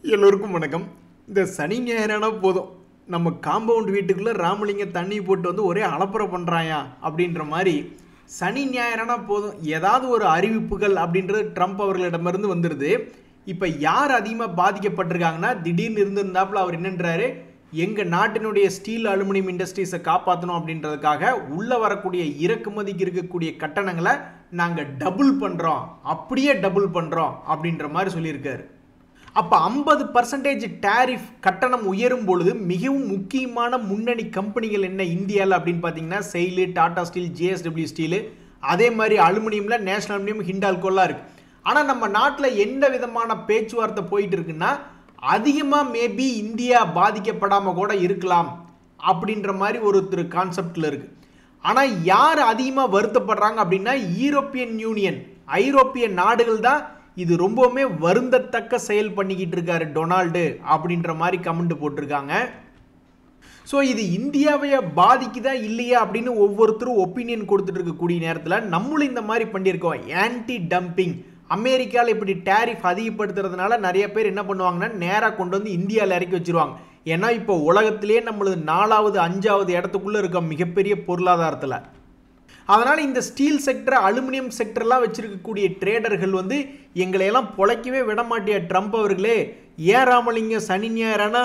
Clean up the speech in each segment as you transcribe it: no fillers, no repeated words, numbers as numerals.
எல்லோருக்கும் வணக்கம். இந்த சனி ஞாயிறானா போதும் நம்ம காம்பவுண்ட் வீட்டுக்குள்ளே ராமலிங்க தண்ணி போட்டு வந்து ஒரே அலப்பறை பண்ணுறாயா அப்படின்ற மாதிரி சனி ஞாயிறானா போதும் ஏதாவது ஒரு அறிவிப்புகள் அப்படின்றது ட்ரம்ப் அவர்களிடமிருந்து வந்துடுது. இப்போ யார் அதிகமாக பாதிக்கப்பட்டிருக்காங்கன்னா, திடீர்னு இருந்திருந்தாப்புல அவர் என்னன்றாரு, எங்கள் நாட்டினுடைய ஸ்டீல் அலுமினியம் இண்டஸ்ட்ரீஸை காப்பாற்றணும் அப்படின்றதுக்காக உள்ளே வரக்கூடிய இறக்குமதிக்கு இருக்கக்கூடிய கட்டணங்களை நாங்கள் டபுள் பண்ணுறோம், அப்படியே டபுள் பண்ணுறோம் அப்படின்ற மாதிரி சொல்லியிருக்காரு. அப்போ 50% டேரிஃப் கட்டணம் உயரும் பொழுது மிகவும் முக்கியமான முன்னணி கம்பெனிகள் என்ன இந்தியாவில் அப்படின்னு பார்த்தீங்கன்னா, செயிலு, டாடா ஸ்டீல், ஜேஎஸ்டபிள்யூ ஸ்டீலு, அதே மாதிரி அலுமினியமில் நேஷனல் அலுமினியம், ஹிண்டால்கோலாம் இருக்குது. ஆனால் நம்ம நாட்டில் எந்த விதமான பேச்சுவார்த்தை போயிட்டு இருக்குன்னா, அதிகமாக மேபி இந்தியா பாதிக்கப்படாமல் கூட இருக்கலாம் அப்படின்ற மாதிரி ஒரு கான்செப்டில் இருக்குது. ஆனால் யார் அதிகமாக வருத்தப்படுறாங்க அப்படின்னா, யூரோப்பியன் யூனியன், ஐரோப்பிய நாடுகள் தான் இது ரொம்பவுமே வருந்தத்தக்க செயல் பண்ணிக்கிட்டு இருக்காரு டொனால்டு அப்படின்ற மாதிரி கமெண்ட் போட்டிருக்காங்க. ஸோ இது இந்தியாவை பாதிக்குதா இல்லையா அப்படின்னு ஒவ்வொருத்தரும் ஒப்பீனியன் கொடுத்துட்டு இருக்கக்கூடிய நேரத்தில் நம்மளும் இந்த மாதிரி பண்ணியிருக்கோம். ஆன்டி டம்பிங், அமெரிக்காவில் இப்படி டேரிஃப் அதிகப்படுத்துறதுனால நிறைய பேர் என்ன பண்ணுவாங்கன்னா, நேராக கொண்டு வந்து இந்தியாவில் இறக்கி வச்சிருவாங்க. ஏன்னா இப்போ உலகத்திலே நம்மளது 4வது 5வது இடத்துக்குள்ளே இருக்க மிகப்பெரிய பொருளாதாரத்தில். அதனால் இந்த ஸ்டீல் செக்டர், அலுமினியம் செக்டர்லாம் வச்சிருக்கக்கூடிய ட்ரேடர்கள் வந்து எங்களையெல்லாம் பொழைக்கவே விட மாட்டியா ட்ரம்ப் அவர்களே, ஏன் ராமலிங்க சனி ஞாயிறானா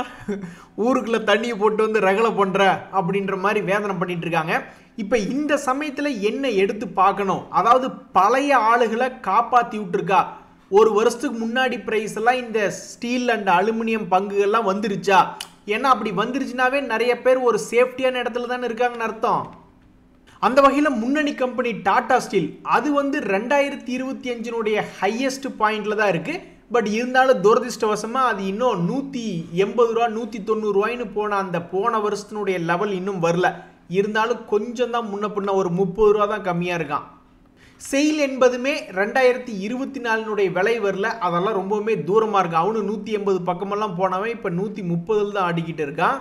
ஊருக்குள்ளே தண்ணியை போட்டு வந்து ரகலை பண்ணுற அப்படின்ற மாதிரி வேதனை பண்ணிட்டு இருக்காங்க. இப்போ இந்த சமயத்தில் என்ன எடுத்து பார்க்கணும், அதாவது பழைய ஆளுகளை காப்பாற்றி விட்டுருக்கா, ஒரு வருஷத்துக்கு முன்னாடி ப்ரைஸ் எல்லாம் இந்த ஸ்டீல் அண்ட் அலுமினியம் பங்குகள்லாம் வந்துருச்சா? ஏன்னா அப்படி வந்துருச்சுனாவே நிறைய பேர் ஒரு சேஃப்டியான இடத்துல தானே இருக்காங்கன்னு அர்த்தம். அந்த வகையில் முன்னணி கம்பெனி டாடா ஸ்டீல் அது வந்து 2025 ஹையஸ்ட் பாயிண்டில் தான் இருக்குது. பட் இருந்தாலும் துரதிருஷ்டவசமாக அது இன்னும் 180 ரூபா 190 ரூபாய்னு போன வருஷத்தினுடைய லெவல் இன்னும் வரல. இருந்தாலும் கொஞ்சம் தான் முன்ன பின்ன ஒரு 30 ரூபா தான் கம்மியாக இருக்கான். செயில் என்பதுமே 2024 விலை வரல, அதெல்லாம் ரொம்பவுமே தூரமாக இருக்கான். அவனு 180 பக்கமெல்லாம் போனவன் இப்போ 130 தான் ஆடிக்கிட்டு இருக்கான்.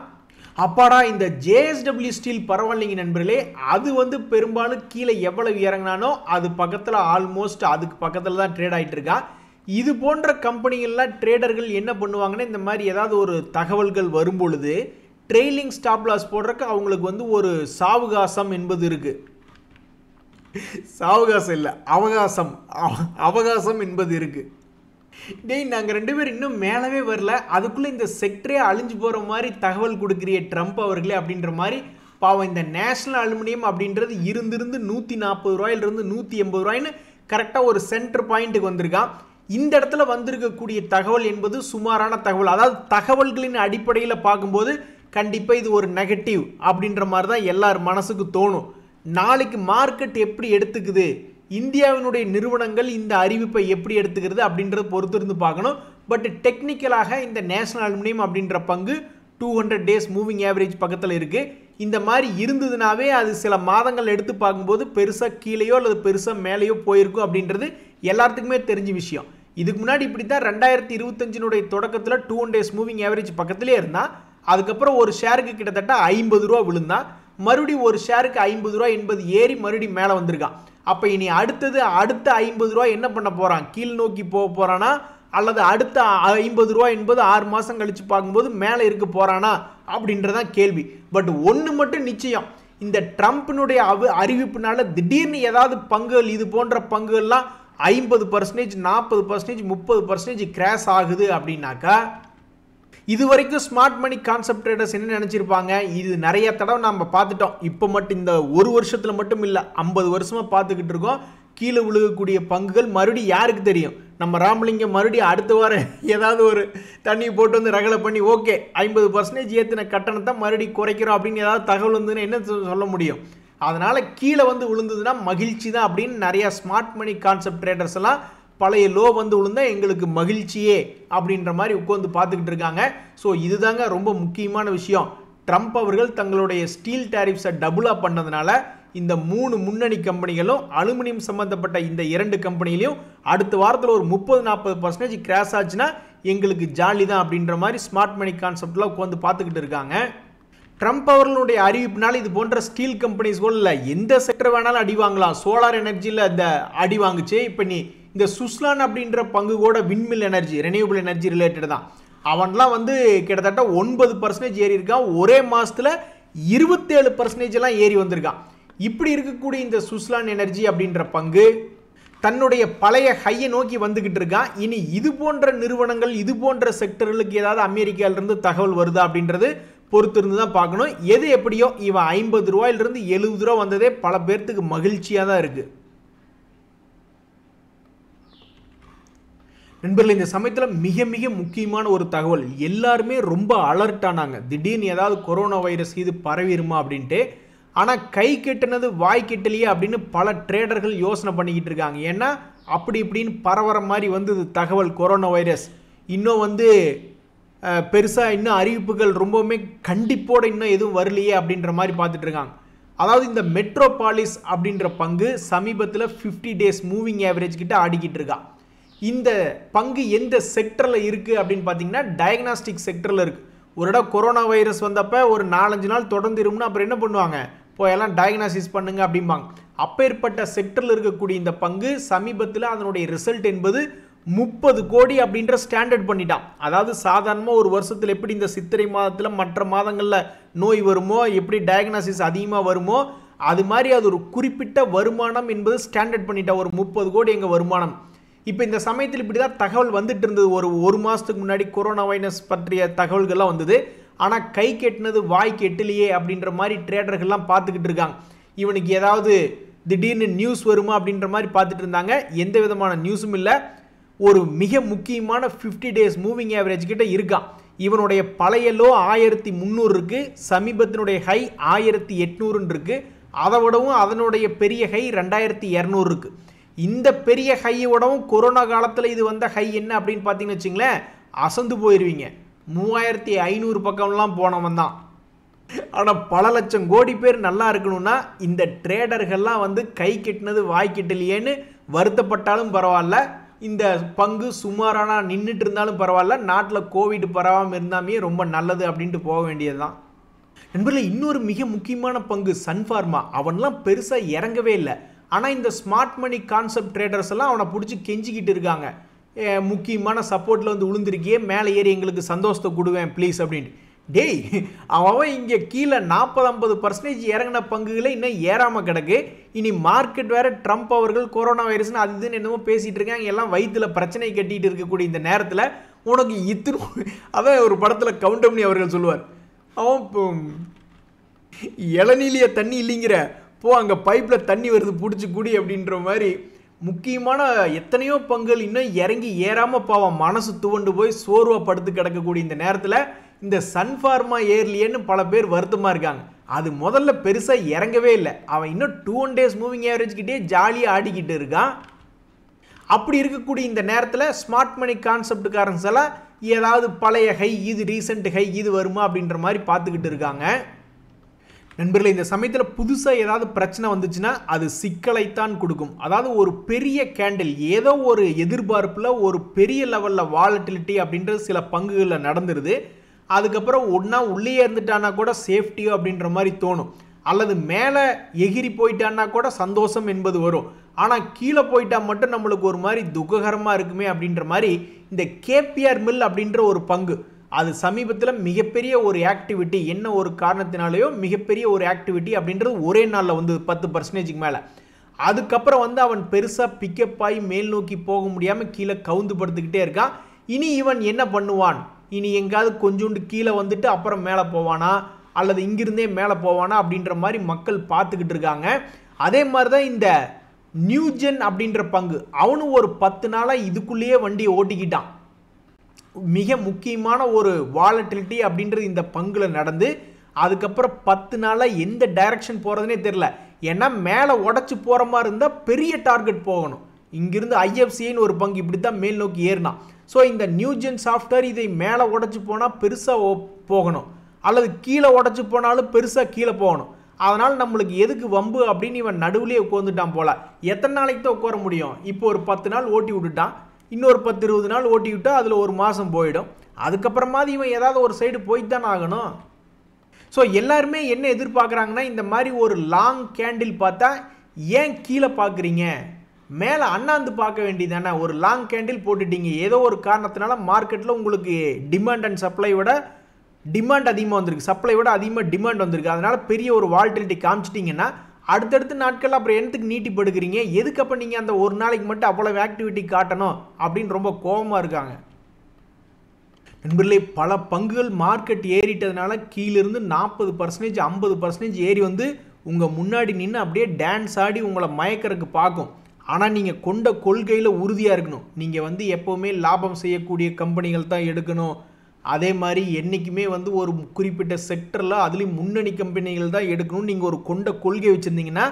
அப்பாடா, இந்த ஜேஎஸ்டபிள்யூ ஸ்டீல் பரவாயில்லைங்க நண்பர்களே, அது வந்து பெரும்பாலும் கீழே எவ்வளவு இறங்கினானோ அது பக்கத்தில் ஆல்மோஸ்ட் அதுக்கு பக்கத்தில் தான் ட்ரேட் ஆகிட்டு இருக்கா. இது போன்ற கம்பெனிகள்லாம் ட்ரேடர்கள் என்ன பண்ணுவாங்கன்னா, இந்த மாதிரி ஏதாவது ஒரு தகவல்கள் வரும் பொழுது ட்ரெயிலிங் ஸ்டாப் லாஸ் போடுறதுக்கு அவங்களுக்கு வந்து ஒரு சாவகாசம் என்பது இருக்குது. சாவகாசம் இல்லை, அவகாசம் என்பது இருக்குது. டேய், நாங்கள் 2 பேர் இன்னும் மேலவே வரல, அதுக்குள்ளே இந்த செக்டரே அழிஞ்சு போகிற மாதிரி தகவல் கொடுக்குறிய ட்ரம்ப் அவர்களே அப்படின்ற மாதிரி. பாவம், இந்த நேஷனல் அலுமினியம் அப்படின்றது இருந்திருந்து 140 ரூபாயிலிருந்து 180 ரூபாய்னு கரெக்டாக ஒரு சென்டர் பாயிண்ட்டுக்கு வந்திருக்கான். இந்த இடத்துல வந்திருக்கக்கூடிய தகவல் என்பது சுமாரான தகவல். அதாவது தகவல்களின் அடிப்படையில் பார்க்கும்போது கண்டிப்பாக இது ஒரு நெகட்டிவ் அப்படின்ற மாதிரி தான் எல்லார் மனசுக்கு தோணும். நாளைக்கு மார்க்கெட் எப்படி எடுத்துக்குது, இந்தியாவினுடைய நிறுவனங்கள் இந்த அறிவிப்பை எப்படி எடுத்துக்கிறது அப்படின்றத பொறுத்து இருந்து பார்க்கணும். பட் டெக்னிக்கலாக இந்த நேஷனல் அலுமினியம் அப்படின்ற பங்கு 200 டேஸ் மூவிங் ஆவரேஜ் பக்கத்தில் இருக்குது. இந்த மாதிரி இருந்ததுனாவே அது சில மாதங்கள் எடுத்து பார்க்கும்போது பெருசாக கீழேயோ அல்லது பெருசாக மேலேயோ போயிருக்கும் அப்படின்றது எல்லாத்துக்குமே தெரிஞ்ச விஷயம். இதுக்கு முன்னாடி இப்படி தான் 2025 தொடக்கத்தில் 200 டேஸ் மூவிங் ஆவரேஜ் பக்கத்திலே இருந்தால், அதுக்கப்புறம் ஒரு ஷேருக்கு கிட்டத்தட்ட 50 ரூபா விழுந்தான், மறுபடியும் ஒரு ஷேருக்கு 50 ரூபா என்பது ஏறி மறுபடியும் மேலே வந்திருக்கான். அப்போ இனி அடுத்த 50 ரூபா என்ன பண்ண போகிறான், கீழ் நோக்கி போக போகிறானா அல்லது அடுத்த 50 ரூபா என்பது 6 மாதம் கழித்து பார்க்கும்போது மேலே இருக்க போகிறானா அப்படின்றதான் கேள்வி. பட் ஒன்று மட்டும் நிச்சயம், இந்த ட்ரம்ப்பினுடைய அறிவிப்புனால திடீர்னு ஏதாவது பங்குகள், இது போன்ற பங்குகள்லாம் 50%, 40%, 30% கிராஷ் ஆகுது அப்படின்னாக்கா, இது வரைக்கும் ஸ்மார்ட் மணி கான்செப்ட் ட்ரேடர்ஸ் என்ன நினச்சிருப்பாங்க, இது நிறைய தடவை நம்ம பார்த்துட்டோம். இப்போ மட்டும் இந்த ஒரு வருஷத்தில் மட்டும் இல்லை, 50 வருஷமாக பார்த்துக்கிட்டு இருக்கோம். கீழே விழுகக்கூடிய பங்குகள் மறுபடியும் யாருக்கு தெரியும், நம்ம ராமலிங்கம் மறுபடியும் அடுத்த வாரம் ஏதாவது ஒரு தண்ணியை போட்டு வந்து ரகலை பண்ணி ஓகே 50% ஏற்றின கட்டணத்தை மறுபடியும் குறைக்கிறோம் அப்படின்னு ஏதாவது தகவல் வந்துன்னு என்ன சொல்ல முடியும். அதனால் கீழே வந்து விழுந்ததுன்னா மகிழ்ச்சி தான் அப்படின்னு நிறையா ஸ்மார்ட் மணி கான்செப்ட் ட்ரேடர்ஸ் எல்லாம் பழைய லோ வந்து விழுந்தா எங்களுக்கு மகிழ்ச்சியே அப்படின்ற மாதிரி உட்காந்து பார்த்துக்கிட்டு இருக்காங்க. ஸோ இதுதாங்க ரொம்ப முக்கியமான விஷயம். ட்ரம்ப் அவர்கள் தங்களுடைய ஸ்டீல் டேரிஃப்ஸை டபுளாக பண்ணதுனால இந்த 3 முன்னணி கம்பெனிகளும், அலுமினியம் சம்மந்தப்பட்ட இந்த 2 கம்பெனிலையும் அடுத்த வாரத்தில் ஒரு 30-40% கிராஷ் ஆச்சுன்னா எங்களுக்கு ஜாலி தான் அப்படின்ற மாதிரி ஸ்மார்ட் மணி கான்செப்டில் உட்காந்து பார்த்துக்கிட்டு இருக்காங்க. ட்ரம்ப் அவர்களுடைய அறிவிப்புனால இது போன்ற ஸ்டீல் கம்பெனிஸ் கூட இல்லை, எந்த செக்டர் வேணாலும் அடி வாங்கலாம். சோலார் எனர்ஜியில் இந்த அடி வாங்குச்சு. இப்போ நீ இந்த சுஸ்லான் அப்படின்ற பங்கு கூட விண்மில் எனர்ஜி, ரெனியூபிள் எனர்ஜி ரிலேட்டட் தான். அவன்லாம் வந்து கிட்டத்தட்ட 9% ஏறி இருக்கான். ஒரே மாசத்துல 27% எல்லாம் ஏறி வந்திருக்கான். இப்படி இருக்கக்கூடிய இந்த சுஸ்லான் எனர்ஜி அப்படின்ற பங்கு தன்னுடைய பழைய ஹையை நோக்கி வந்துகிட்டு இருக்கான். இனி இது போன்ற நிறுவனங்கள், இது போன்ற செக்டர்களுக்கு ஏதாவது அமெரிக்காவிலிருந்து தகவல் வருதா அப்படின்றது பொறுத்து இருந்து தான் பார்க்கணும். எது எப்படியோ இவன் 50 ரூபாயிலிருந்து 70 ரூபா வந்ததே பல பேர்த்துக்கு மகிழ்ச்சியாக தான் இருக்கு. நண்பர்கள், இந்த சமயத்தில் மிக மிக முக்கியமான ஒரு தகவல், எல்லாருமே ரொம்ப அலர்ட் ஆனாங்க. திடீர்னு ஏதாவது கொரோனா வைரஸ் இது பரவிடுமா அப்படின்ட்டு. ஆனால் கை கெட்டினது வாய் கெட்டலையே அப்படின்னு பல ட்ரேடர்கள் யோசனை பண்ணிக்கிட்டு இருக்காங்க. ஏன்னா அப்படி இப்படின்னு பரவற மாதிரி வந்து தகவல் கொரோனா வைரஸ் இன்னும் வந்து பெருசாக இன்னும் அறிவிப்புகள் ரொம்பவுமே கண்டிப்போடு இன்னும் எதுவும் வரலையே அப்படின்ற மாதிரி பார்த்துட்டு இருக்காங்க. அதாவது இந்த மெட்ரோபாலிஸ் அப்படின்ற பங்கு சமீபத்தில் 50 டேஸ் மூவிங் ஆவரேஜ் கிட்ட ஆடிக்கிட்டு இருக்கான். இந்த பங்கு எந்த செக்டரில் இருக்குது அப்படின்னு பார்த்தீங்கன்னா டயக்னாஸ்டிக் செக்டரில் இருக்குது. ஒரு இடம் கொரோனா வைரஸ் வந்தப்போ ஒரு 4-5 நாள் தொடர்ந்து இருக்கும்னா அப்புறம் என்ன பண்ணுவாங்க, போயெல்லாம் டயக்னாசிஸ் பண்ணுங்க அப்படிம்பாங்க. அப்பேற்பட்ட செக்டரில் இருக்கக்கூடிய இந்த பங்கு சமீபத்தில் அதனுடைய ரிசல்ட் என்பது 30 கோடி அப்படின்ற ஸ்டாண்டர்ட் பண்ணிட்டான். அதாவது சாதாரணமாக ஒரு வருஷத்தில் எப்படி இந்த சித்திரை மாதத்தில் மற்ற மாதங்களில் நோய் வருமோ, எப்படி டயக்னாசிஸ் அதிகமாக வருமோ, அது மாதிரி அது ஒரு குறிப்பிட்ட வருமானம் என்பது ஸ்டாண்டர்ட் பண்ணிட்டான். ஒரு 30 கோடி எங்கள் வருமானம். இப்போ இந்த சமயத்தில் இப்படி தான் தகவல் வந்துட்டு இருந்தது. ஒரு மாதத்துக்கு முன்னாடி கொரோனா வைரஸ் பற்றிய தகவல்கள்லாம் வந்தது. ஆனால் கை கெட்டினது வாய் கெட்டலையே அப்படின்ற மாதிரி ட்ரேடர்கள்லாம் பார்த்துக்கிட்டு இருக்காங்க. இவனுக்கு ஏதாவது திடீர்னு நியூஸ் வருமா அப்படின்ற மாதிரி பார்த்துட்டு இருந்தாங்க. எந்த விதமான நியூஸும் இல்லை. ஒரு மிக முக்கியமான 50 டேஸ் மூவிங் ஆவரேஜ் கிட்ட இருக்கான். இவனுடைய பழைய லோ 1300 இருக்கு, சமீபத்தினுடைய ஹை 1800 இருக்கு. அதை விடவும் அதனுடைய பெரிய ஹை 2200 இருக்கு. இந்த பெரிய ஹையோடவும் கொரோனா காலத்தில் இது வந்த ஹை என்ன அப்படின்னு பார்த்தீங்கன்னு வச்சுங்களேன், அசந்து போயிடுவீங்க. 3500 பக்கம்லாம் போனவன் தான். ஆனால் பல லட்சம் கோடி பேர் நல்லா இருக்கணும்னா இந்த ட்ரேடர்கள்லாம் வந்து கை கெட்டினது வாய் கெட்டலையேன்னு வருத்தப்பட்டாலும் பரவாயில்ல, இந்த பங்கு சுமாரான நின்றுட்டு இருந்தாலும் பரவாயில்ல, நாட்டில் கோவிட் பரவாமல் இருந்தாமே ரொம்ப நல்லது அப்படின்ட்டு போக வேண்டியது தான். நண்பர்களே, இன்னொரு மிக முக்கியமான பங்கு சன்ஃபார்மா. அவன்லாம் பெருசாக இறங்கவே இல்லை. ஆனால் இந்த ஸ்மார்ட் மணி கான்செப்ட் ட்ரேடர்ஸ் எல்லாம் அவனை பிடிச்சி கெஞ்சிக்கிட்டு இருக்காங்க. முக்கியமான சப்போர்ட்டில் வந்து விழுந்திருக்கியே, மேலே ஏறி எங்களுக்கு சந்தோஷத்தை கொடுவேன் ப்ளீஸ் அப்படின்ட்டு. டேய், அவன் இங்கே கீழே 40-50% இறங்கின பங்குகளை இன்னும் ஏறாமல் கிடக்கு. இனி மார்க்கெட் வேறு ட்ரம்ப் அவர்கள் கொரோனா வைரஸ்னு அது இதுன்னு என்னமோ பேசிகிட்டு இருக்காங்க. எல்லாம் வயிற்றில் பிரச்சனை கட்டிகிட்டு இருக்கக்கூடிய இந்த நேரத்தில் உனக்கு அதான் ஒரு படத்தில் கவுண்டமணி அவர்கள் சொல்லுவார், அவன் இளநீலிய தண்ணி இல்லைங்கிற, போ அங்கே பைப்பில் தண்ணி வருது பிடிச்சி குடி அப்படின்ற மாதிரி முக்கியமான எத்தனையோ பங்குகள் இன்னும் இறங்கி ஏறாமல் பாவம் மனசு துவண்டு போய் சோர்வாக படுத்து கிடக்கக்கூடிய இந்த நேரத்தில் இந்த சன்ஃபார்மா ஏர்லியன்னு பல பேர் வருத்தமாக இருக்காங்க. அது முதல்ல பெருசாக இறங்கவே இல்லை. அவன் இன்னும் 2 டேஸ் மூவிங் ஆவரேஜ் கிட்டே ஜாலியாக ஆடிக்கிட்டு இருக்கான். அப்படி இருக்கக்கூடிய இந்த நேரத்தில் ஸ்மார்ட் மணி கான்செப்ட் காரன்ஸ் எல்லாம் ஏதாவது பழைய ஹை இது ரீசெண்ட் ஹை இது வருமா அப்படின்ற மாதிரி பார்த்துக்கிட்டு இருக்காங்க. நண்பர்களே, இந்த சமயத்தில் புதுசாக ஏதாவது பிரச்சனை வந்துச்சுன்னா அது சிக்கலைத்தான் கொடுக்கும். அதாவது ஒரு பெரிய கேண்டில் ஏதோ ஒரு எதிர்பார்ப்பில் ஒரு பெரிய லெவலில் வாலட்டிலிட்டி அப்படின்றது சில பங்குகளில் நடந்துருது. அதுக்கப்புறம் ஒன்றா உள்ளே இருந்துட்டானா கூட சேஃப்டியோ அப்படின்ற மாதிரி தோணும், அல்லது மேலே எகிரி போயிட்டான்னா கூட சந்தோஷம் என்பது வரும். ஆனால் கீழே போயிட்டா மட்டும் நம்மளுக்கு ஒரு மாதிரி துக்ககரமாக இருக்குமே அப்படின்ற மாதிரி இந்த கேபிஆர் மில் அப்படின்ற ஒரு பங்கு, அது சமீபத்தில் மிகப்பெரிய ஒரு ஆக்டிவிட்டி, என்ன ஒரு காரணத்தினாலேயோ மிகப்பெரிய ஒரு ஆக்டிவிட்டி அப்படின்றது ஒரே நாளில் வந்து 10% மேலே. அதுக்கப்புறம் வந்து அவன் பெருசாக பிக்கப் ஆகி மேல் நோக்கி போக முடியாமல் கீழே கவுந்து படுத்துக்கிட்டே இருக்கான். இனி இவன் என்ன பண்ணுவான், இனி எங்காவது கொஞ்சோண்டு கீழே வந்துட்டு அப்புறம் மேலே போவானா அல்லது இங்கிருந்தே மேலே போவானா அப்படின்ற மாதிரி மக்கள் பார்த்துக்கிட்டு இருக்காங்க. அதே மாதிரி தான் இந்த நியூஜென் அப்படின்ற பங்கு, அவனும் ஒரு 10 நாளாக இதுக்குள்ளேயே வண்டியை ஓட்டிக்கிட்டான். மிக முக்கியமான ஒரு வாலட்டிலிட்டி அப்படின்றது இந்த பங்குல நடந்து அதுக்கப்புறம் 10 நாளாக எந்த டைரக்ஷன் போகிறதுனே தெரில. ஏன்னா மேலே உடச்சி போகிற மாதிரி இருந்தால் பெரிய டார்கெட் போகணும். இங்கிருந்து ஐஎஃப்சின்னு ஒரு பங்கு இப்படி தான் மேல் நோக்கி ஏறினான். ஸோ இந்த நியூஜென் சாஃப்ட்வேர் இதை மேலே உடச்சி போனால் பெருசாக போகணும், அல்லது கீழே உடச்சி போனாலும் பெருசாக கீழே போகணும். அதனால் நம்மளுக்கு எதுக்கு வம்பு அப்படின்னு இவன் நடுவுலேயே உட்காந்துட்டான் போல. எத்தனை நாளைக்கு தான் உட்கார முடியும்? இப்போ ஒரு 10 நாள் ஓட்டி விட்டுட்டான், இன்னொரு 10-20 நாள் ஓட்டி விட்டால் அதில் ஒரு மாதம் போயிடும். அதுக்கப்புறமா இவன் ஏதாவது ஒரு சைடு போய்ட்டு தானே ஆகணும். ஸோ எல்லாருமே என்ன எதிர்பார்க்குறாங்கன்னா, இந்த மாதிரி ஒரு லாங் கேண்டில் பார்த்தா ஏன் கீழே பார்க்குறீங்க, மேலே அண்ணாந்து பார்க்க வேண்டியதானே. ஒரு லாங் கேண்டில் போட்டுட்டீங்க, ஏதோ ஒரு காரணத்தினால மார்க்கெட்டில் உங்களுக்கு டிமாண்ட் அண்ட் சப்ளை விட டிமாண்ட் அதிகமாக வந்திருக்கு, சப்ளை விட அதிகமாக டிமாண்ட் வந்திருக்கு. அதனால் பெரிய ஒரு வால்டிலிட்டி காமிச்சிட்டிங்கன்னா அடுத்தடுத்த நாட்கள் அப்புறம் என்னத்துக்கு நீட்டி படுக்கிறீங்க, எதுக்கு அப்போ நீங்கள் அந்த ஒரு நாளைக்கு மட்டும் அவ்வளோ ஆக்டிவிட்டி காட்டணும் அப்படின்னு ரொம்ப கோபமாக இருக்காங்க. நண்பர்களே, பல பங்குகள் மார்க்கெட் ஏறிட்டதுனால கீழிருந்து 40% 50% ஏறி வந்து உங்கள் முன்னாடி நின்று அப்படியே டான்ஸ் ஆடி உங்களை மயக்கிறதுக்கு பார்க்கும். ஆனால் நீங்கள் கொண்ட கொள்கையில் உறுதியாக இருக்கணும். நீங்கள் வந்து எப்போவுமே லாபம் செய்யக்கூடிய கம்பெனிகள் தான் எடுக்கணும். அதே மாதிரி என்றைக்குமே வந்து ஒரு குறிப்பிட்ட செக்டரில் அதுலேயும் முன்னணி கம்பெனிகள் தான் எடுக்கணும். நீங்கள் ஒரு கொண்ட கொள்கை வச்சுருந்தீங்கன்னா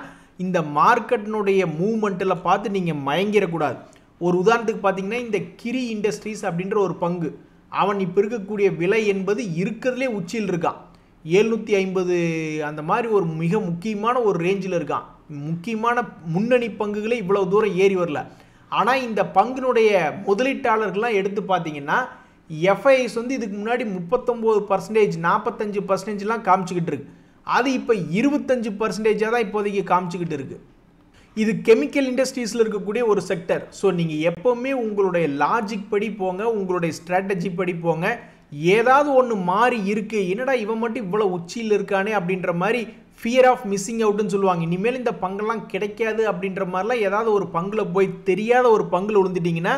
இந்த மார்க்கெட்டினுடைய மூவ்மெண்ட்டில் பார்த்து நீங்கள் மயங்கிடக்கூடாது. ஒரு உதாரணத்துக்கு பார்த்தீங்கன்னா இந்த கிரி இண்டஸ்ட்ரீஸ் அப்படின்ற ஒரு பங்கு, அவன் இப்போ இருக்கக்கூடிய விலை என்பது இருக்கிறதுலே உச்சியில் இருக்கான். 750 அந்த மாதிரி ஒரு மிக முக்கியமான ஒரு ரேஞ்சில் இருக்கான். முக்கியமான முன்னணி பங்குகளே இவ்வளவு தூரம் ஏறி வரல. ஆனால் இந்த பங்கினுடைய முதலீட்டாளர்கள்லாம் எடுத்து பார்த்தீங்கன்னா எஃப்ஐஎஸ் வந்து இதுக்கு முன்னாடி 39%, 45%லாம் காமிச்சிக்கிட்டு இருக்கு. அது இப்போ 25% தான் இப்போதைக்கு காமிச்சிக்கிட்டு இருக்கு. இது கெமிக்கல் இண்டஸ்ட்ரீஸில் இருக்கக்கூடிய ஒரு செக்டர். ஸோ நீங்கள் எப்போவுமே உங்களுடைய லாஜிக் படி போங்க, உங்களுடைய ஸ்ட்ராட்டஜி படி போங்க. ஏதாவது ஒன்று மாறி இருக்குது, என்னடா இவன் மட்டும் இவ்வளோ உச்சியில் இருக்கானே அப்படின்ற மாதிரி ஃபியர் ஆஃப் மிஸ்ஸிங் அவுட்னு சொல்லுவாங்க. இனிமேல் இந்த பங்கெல்லாம் கிடைக்காது அப்படின்ற மாதிரிலாம் ஏதாவது ஒரு பங்கில் போய் தெரியாத ஒரு பங்கில் விழுந்துட்டிங்கன்னா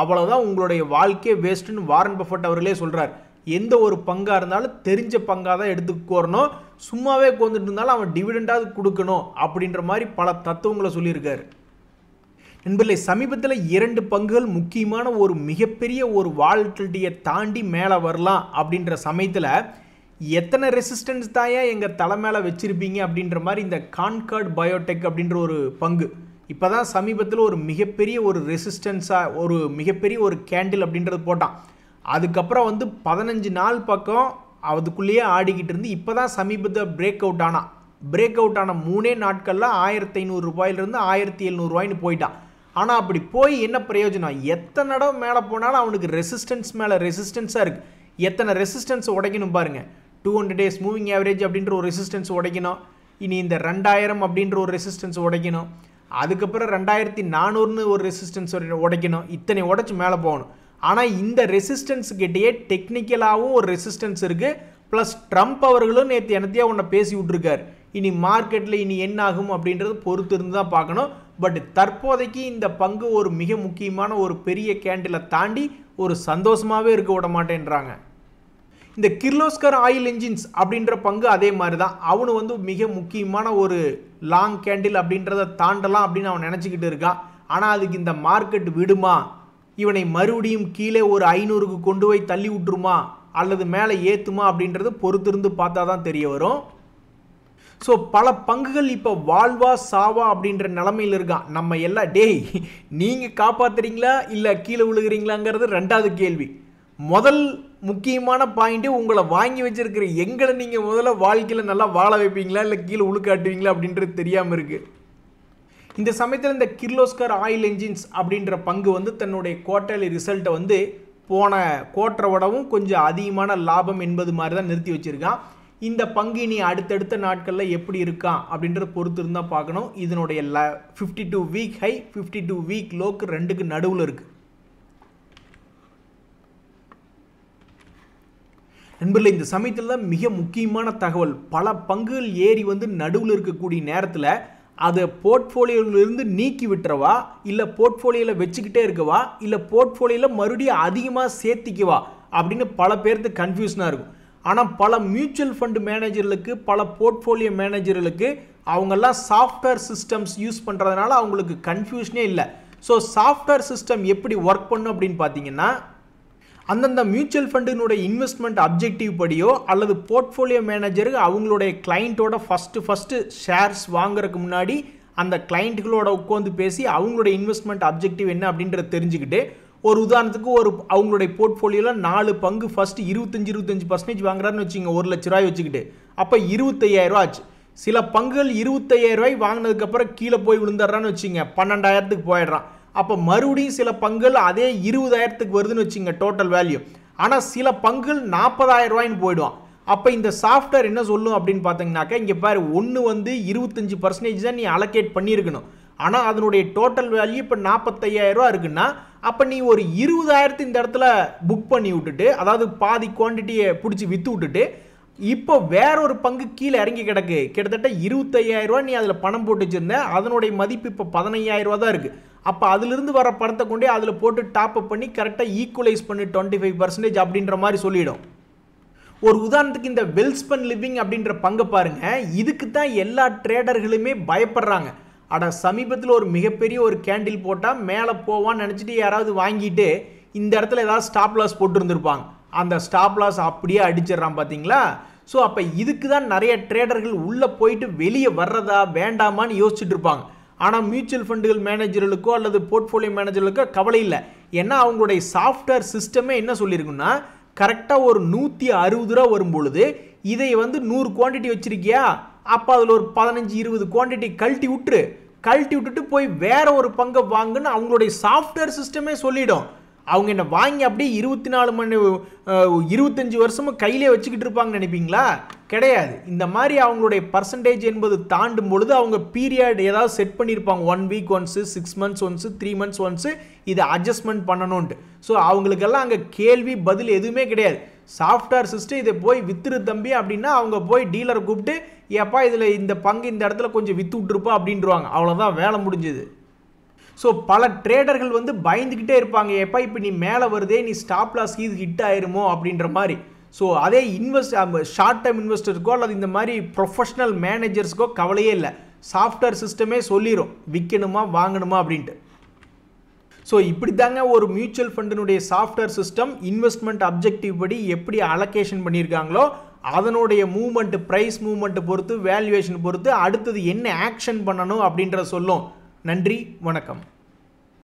அவ்வளோதான், உங்களுடைய வாழ்க்கையே வேஸ்ட்டுன்னு வாரன் பஃபட் அவர்களே சொல்கிறார். எந்த ஒரு பங்காக இருந்தாலும் தெரிஞ்ச பங்காக தான் எடுத்துக்கோரணும். சும்மாவே கொண்டுட்டு இருந்தாலும் அவன் டிவிடெண்டாவது கொடுக்கணும் அப்படின்ற மாதிரி பல தத்துவங்களை சொல்லியிருக்காரு. நண்பர்களே, சமீபத்தில் 2 பங்குகள் முக்கியமான ஒரு மிகப்பெரிய ஒரு வால்டிலிட்டியை தாண்டி மேலே வரலாம் அப்படின்ற சமயத்தில் எத்தனை ரெசிஸ்டன்ஸ் தாயா எங்கள் தலை மேலே வச்சுருப்பீங்க அப்படின்ற மாதிரி இந்த கான்கார்ட் பயோடெக் அப்படின்ற ஒரு பங்கு இப்போ தான் சமீபத்தில் ஒரு மிகப்பெரிய ஒரு ரெசிஸ்டன்ஸாக ஒரு மிகப்பெரிய ஒரு கேண்டில் அப்படின்றது போட்டான். அதுக்கப்புறம் வந்து 15 நாள் பக்கம் அதுக்குள்ளேயே ஆடிக்கிட்டு இருந்து இப்போ தான் சமீபத்தில் பிரேக் அவுட் ஆனான். பிரேக் அவுட் ஆன 3 நாட்களில் 1500 ரூபாயிலிருந்து 1700 ரூபாய்னு போயிட்டான். ஆனால் அப்படி போய் என்ன பிரயோஜனம்? எத்தனை தடவை மேலே போனாலும் அவனுக்கு ரெசிஸ்டன்ஸ் மேலே ரெசிஸ்டன்ஸாக இருக்குது. எத்தனை ரெசிஸ்டன்ஸ் உடைக்கணும் பாருங்கள். 200 days மூவிங் ஆவரேஜ் அப்படின்ற ஒரு ரெசிஸ்டன்ஸ் உடைக்கணும். இனி இந்த 2000 அப்படின்ற ஒரு ரெசிஸ்டன்ஸ் உடைக்கணும். அதுக்கப்புறம் 2400ன்னு ஒரு ரெசிஸ்டன்ஸ் உடைக்கணும். இத்தனை உடைச்சி மேலே போகணும். ஆனால் இந்த ரெசிஸ்டன்ஸ் கிட்டேயே டெக்னிக்கலாகவும் ஒரு ரெசிஸ்டன்ஸ் இருக்குது. ப்ளஸ் ட்ரம்ப் அவர்களும் நேற்று என்னத்தையா ஒன்று பேசி விட்ருக்கார். இனி மார்க்கெட்டில் இனி என்ன ஆகும் அப்படின்றது பொறுத்து இருந்து தான் பார்க்கணும். பட் தற்போதைக்கு இந்த பங்கு ஒரு மிக முக்கியமான ஒரு பெரிய கேண்டிலை தாண்டி ஒரு சந்தோஷமாகவே இருக்க விட மாட்டேன்றாங்க. இந்த கிர்லோஸ்கர் ஆயில் என்ஜின்ஸ் அப்படின்ற பங்கு அதே மாதிரி தான். அவனு வந்து மிக முக்கியமான ஒரு லாங் கேண்டில் அப்படின்றத தாண்டலாம் அப்படின்னு அவன் நினச்சிக்கிட்டு இருக்கான். ஆனால் அதுக்கு இந்த மார்க்கெட் விடுமா, இவனை மறுபடியும் கீழே ஒரு 500க்கு கொண்டு போய் தள்ளி விட்டுருமா அல்லது மேலே ஏற்றுமா அப்படின்றது பொறுத்திருந்து பார்த்தா தான் தெரிய வரும். ஸோ பல பங்குகள் இப்போ வாழ்வா சாவா அப்படின்ற நிலமையில் இருக்கான். நம்ம எல்லாம் டேய் நீங்கள் காப்பாற்றுறீங்களா இல்லை கீழே விழுகிறீங்களாங்கிறது 2வது கேள்வி. முதல் முக்கியமான பாயிண்ட்டு உங்களை வாங்கி வச்சிருக்கிற எங்களை நீங்கள் முதல்ல வாழ்க்கையில் நல்லா வாழ வைப்பீங்களா இல்லை கீழே உழுக்காட்டுவீங்களா அப்படின்றது தெரியாமல் இருக்குது. இந்த சமயத்தில் இந்த கிர்லோஸ்கர் ஆயில் என்ஜின்ஸ் அப்படின்ற பங்கு வந்து தன்னுடைய குவார்ட்டர்லி ரிசல்ட்டை வந்து போன குவார்ட்டரை விடவும் கொஞ்சம் அதிகமான லாபம் என்பது மாதிரி தான் நிறுத்தி வச்சுருக்கான். இந்த பங்கு இனி அடுத்தடுத்த நாட்களில் எப்படி இருக்கான் அப்படின்றத பொறுத்து இருந்தால் பார்க்கணும். இதனுடைய 52 வீக் ஹை 52 வீக் லோக்கு 2க்கு நடுவில் இருக்குது. நண்பர்களே, இந்த சமயத்தில் தான் மிக முக்கியமான தகவல். பல பங்குகள் ஏறி வந்து நடுவில் இருக்கக்கூடிய நேரத்தில் அதை போர்ட்ஃபோலியோவிலிருந்து நீக்கி விட்டுறவா இல்லை போர்ட்ஃபோலியோவில் வச்சுக்கிட்டே இருக்கவா இல்லை போர்ட்ஃபோலியோவில் மறுபடியும் அதிகமாக சேர்த்திக்கவா அப்படின்னு பல பேருக்கு கன்ஃபியூஷனாக இருக்கும். ஆனால் பல மியூச்சுவல் ஃபண்ட் மேனேஜர்களுக்கு பல போர்ட்ஃபோலியோ மேனேஜர்களுக்கு அவங்கெல்லாம் சாஃப்ட்வேர் சிஸ்டம்ஸ் யூஸ் பண்ணுறதுனால அவங்களுக்கு கன்ஃபியூஷனே இல்லை. ஸோ சாஃப்ட்வேர் சிஸ்டம் எப்படி ஒர்க் பண்ணும் அப்படின்னு பார்த்தீங்கன்னா அந்தந்த மியூச்சுவல் ஃபண்டினுடைய இன்வெஸ்ட்மெண்ட் அப்ஜெக்டிவ் படியோ அல்லது போர்ட்ஃபோலியோ மேனேஜருக்கு அவங்களுடைய கிளைண்ட்டோட ஃபஸ்ட்டு ஷேர்ஸ் வாங்குறதுக்கு முன்னாடி அந்த கிளைண்ட்டுகளோட உட்காந்து பேசி அவங்களுடைய இன்வெஸ்ட்மெண்ட் அப்ஜெக்டிவ் என்ன அப்படின்றத தெரிஞ்சுக்கிட்டு ஒரு உதாரணத்துக்கு அவங்களுடைய போர்ட்ஃபோலியோவில் 4 பங்கு ஃபஸ்ட்டு 25% வாங்குறாருன்னு வச்சுங்க, 1 லட்ச ரூபாய் வச்சுக்கிட்டு அப்போ 25,000 ரூபா ஆச்சு. சில பங்குகள் 25,000 ரூபாய் வாங்கினதுக்கப்புறம் கீழே போய் விழுந்துடுறான்னு வச்சுங்க, 12,000க்கு போயிடுறான். அப்போ மறுபடியும் சில பங்குகள் அதே 20,000க்கு வருதுன்னு வச்சுங்க டோட்டல் வேல்யூ. ஆனால் சில பங்குகள் 40,000 ரூபாய்ன்னு போயிடுவான். அப்போ இந்த சாஃப்ட்வேர் என்ன சொல்லும் அப்படின்னு பார்த்தீங்கன்னாக்கா, இங்கே பாரு, ஒன்று வந்து 25% தான் நீ அலோகேட் பண்ணியிருக்கணும். ஆனால் அதனுடைய டோட்டல் வேல்யூ இப்போ 45,000 ரூபா இருக்குன்னா அப்போ நீ ஒரு 20,000 இந்த இடத்துல புக் பண்ணி விட்டுட்டு, அதாவது பாதி குவான்டிட்டியை பிடிச்சி விற்று விட்டுட்டு, இப்போ வேற ஒரு பங்கு கீழே இறங்கி கிடக்கு, கிட்டத்தட்ட 25,000 ரூபா நீ அதில் பணம் போட்டு வச்சிருந்த, அதனுடைய மதிப்பு இப்போ 15,000 ரூபா தான் இருக்குது. அப்போ அதிலிருந்து வர பணத்தை கொண்டே அதில் போட்டு டாப் அப் பண்ணி கரெக்டாக ஈக்குவலைஸ் பண்ணி 25% அப்படின்ற மாதிரி சொல்லிடும். ஒரு உதாரணத்துக்கு இந்த வெல்ஸ்பன் லிவிங் அப்படின்ற பங்கை பாருங்க, இதுக்கு தான் எல்லா ட்ரேடர்களுமே பயப்படுறாங்க. அட சமீபத்தில் ஒரு மிகப்பெரிய ஒரு கேண்டில் போட்டால் மேலே போவான்னு நினச்சிட்டு யாராவது வாங்கிட்டு இந்த இடத்துல ஏதாவது ஸ்டாப் லாஸ் போட்டுருந்துருப்பாங்க. அந்த ஸ்டாப் லாஸ் அப்படியே அடிச்சிடறான் பார்த்தீங்களா. ஸோ அப்போ இதுக்கு தான் நிறைய ட்ரேடர்கள் உள்ளே போயிட்டு வெளியே வர்றதா வேண்டாமான்னு யோசிச்சுட்டு இருப்பாங்க. ஆனால் மியூச்சுவல் ஃபண்டுகள் மேனேஜர்களுக்கோ அல்லது போர்ட்ஃபோலியோ மேனேஜர்களுக்கோ கவலை இல்லை. ஏன்னா அவங்களுடைய சாஃப்ட்வேர் சிஸ்டமே என்ன சொல்லியிருக்குன்னா, கரெக்டாக ஒரு 160 ரூபா வரும் பொழுது இதை வந்து 100 குவான்டிட்டி வச்சிருக்கியா, அப்போ அதில் ஒரு 15-20 குவான்டிட்டி கழட்டி விட்டுட்டு போய் வேற ஒரு பங்கை வாங்குன்னு அவங்களுடைய சாஃப்ட்வேர் சிஸ்டமே சொல்லிடும். அவங்க என்ன வாங்கி அப்படியே 25 வருஷமும் கையிலே வச்சுக்கிட்டு இருப்பாங்கன்னு நினைப்பீங்களா? கிடையாது. இந்த மாதிரி அவங்களுடைய பர்சன்டேஜ் என்பது தாண்டும் பொழுது அவங்க பீரியட் ஏதாவது செட் பண்ணியிருப்பாங்க. 1 week once, 6 months once, 3 months once இதை அட்ஜஸ்ட்மெண்ட் பண்ணணும்ன்ட்டு. ஸோ அவங்களுக்கெல்லாம் அங்கே கேள்வி பதில் எதுவுமே கிடையாது. சாஃப்ட்வேர் சிஸ்டம் இதை போய் வித்துரு தம்பி அப்படின்னா அவங்க போய் டீலரை கூப்பிட்டு, ஏப்பா இதில் இந்த பங்கு இந்த இடத்துல கொஞ்சம் வித்து விட்டுருப்பா அப்படின்ட்டுருவாங்க. அவ்வளோதான், வேலை முடிஞ்சுது. ஸோ பல ட்ரேடர்கள் வந்து பயந்துக்கிட்டே இருப்பாங்க, எப்போ இப்போ நீ மேலே வருதே, நீ ஸ்டாப் லாஸ் இது ஹிட் ஆயிருமோ அப்படின்ற மாதிரி. ஸோ அதே ஷார்ட் டைம் இன்வெஸ்டருக்கோ அல்லது இந்த மாதிரி ப்ரொஃபஷனல் மேனேஜர்ஸுக்கோ கவலையே இல்லை. சாஃப்ட்வேர் சிஸ்டமே சொல்லிடும் விற்கணுமா வாங்கணுமா அப்படின்ட்டு. ஸோ இப்படி தாங்க ஒரு மியூச்சுவல் ஃபண்டினுடைய சாஃப்ட்வேர் சிஸ்டம் இன்வெஸ்ட்மெண்ட் அப்ஜெக்டிவ் படி எப்படி அலோகேஷன் பண்ணியிருக்காங்களோ அதனுடைய மூவ்மெண்ட், ப்ரைஸ் மூவ்மெண்ட்டை பொறுத்து, வேல்யூவேஷன் பொறுத்து அடுத்தது என்ன ஆக்ஷன் பண்ணணும் அப்படின்றத சொல்லும். நன்றி, வணக்கம்.